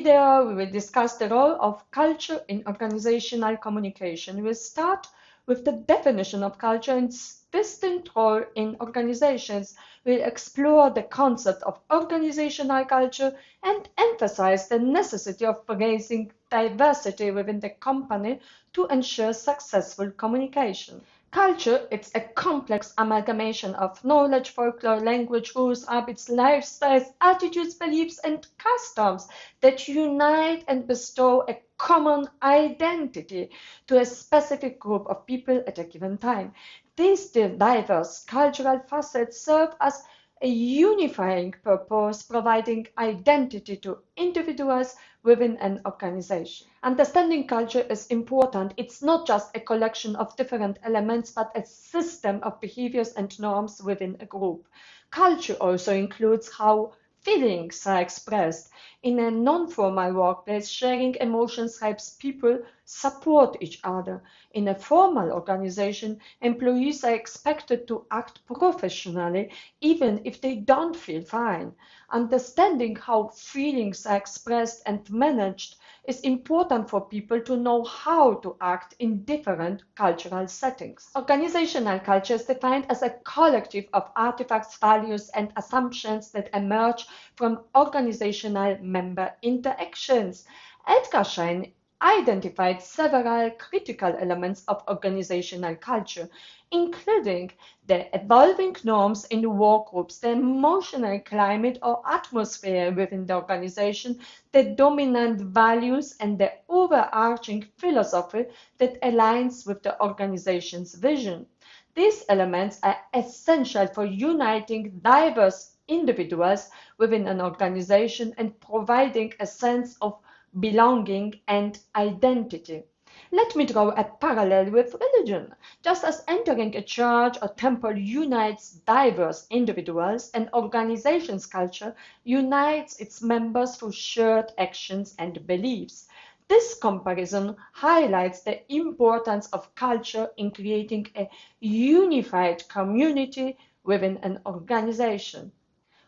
video, we will discuss the role of culture in organizational communication. We'll start with the definition of culture and its distinct role in organizations. We'll explore the concept of organizational culture and emphasize the necessity of raising diversity within the company to ensure successful communication. Culture, it's a complex amalgamation of knowledge, folklore, language, rules, habits, lifestyles, attitudes, beliefs, and customs that unite and bestow a common identity to a specific group of people at a given time. These diverse cultural facets serve as a unifying purpose, providing identity to individuals within an organization. Understanding culture is important. It's not just a collection of different elements, but a system of behaviors and norms within a group. Culture also includes how feelings are expressed. In a non-formal workplace, sharing emotions helps people support each other. In a formal organization, employees are expected to act professionally even if they don't feel fine. Understanding how feelings are expressed and managed is important for people to know how to act in different cultural settings. Organizational culture is defined as a collective of artifacts, values, and assumptions that emerge from organizational member interactions. Edgar Schein identified several critical elements of organizational culture, including the evolving norms in work groups, the emotional climate or atmosphere within the organization, the dominant values, and the overarching philosophy that aligns with the organization's vision. These elements are essential for uniting diverse individuals within an organization and providing a sense of belonging and identity. Let me draw a parallel with religion. Just as entering a church or temple unites diverse individuals, an organization's culture unites its members through shared actions and beliefs. This comparison highlights the importance of culture in creating a unified community within an organization.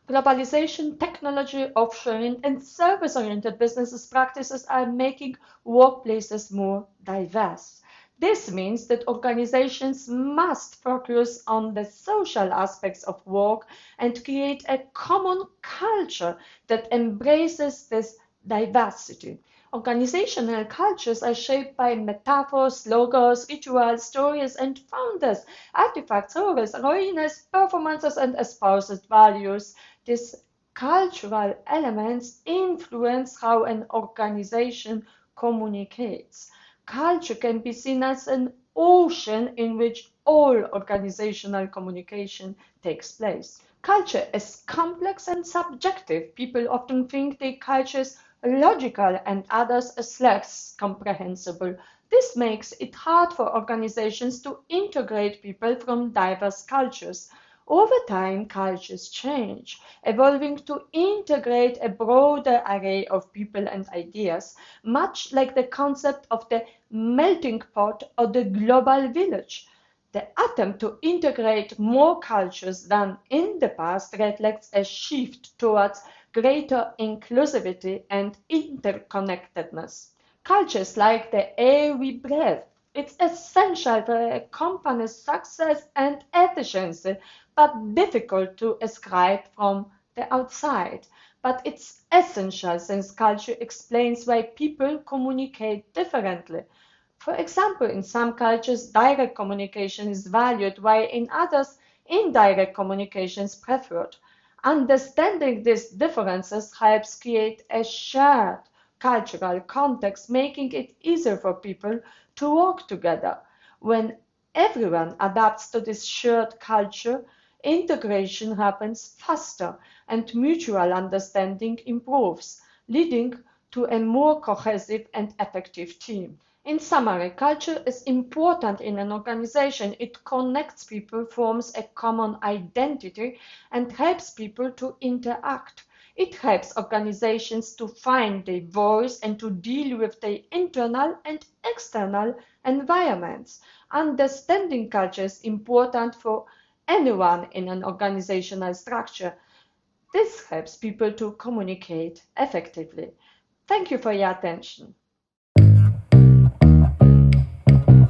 Globalization, technology, offshoring, and service-oriented business practices are making workplaces more diverse. This means that organizations must focus on the social aspects of work and create a common culture that embraces this diversity. Organizational cultures are shaped by metaphors, logos, rituals, stories, and founders, artifacts, roles, ruines, performances, and espoused values. These cultural elements influence how an organization communicates. Culture can be seen as an ocean in which all organizational communication takes place. Culture is complex and subjective. People often think their culture is logical and others as less comprehensible. This makes it hard for organizations to integrate people from diverse cultures. Over time, cultures change, evolving to integrate a broader array of people and ideas, much like the concept of the melting pot or the global village. The attempt to integrate more cultures than in the past reflects a shift towards greater inclusivity and interconnectedness. Cultures like the air we breathe. It's essential for a company's success and efficiency, but difficult to ascribe from the outside. But it's essential since culture explains why people communicate differently. For example, in some cultures, direct communication is valued, while in others, indirect communication is preferred. Understanding these differences helps create a shared cultural context, making it easier for people to work together. When everyone adapts to this shared culture, integration happens faster and mutual understanding improves, leading to a more cohesive and effective team. In summary, culture is important in an organization. It connects people, forms a common identity, and helps people to interact. It helps organizations to find their voice and to deal with their internal and external environments. Understanding culture is important for anyone in an organizational structure. This helps people to communicate effectively. Thank you for your attention.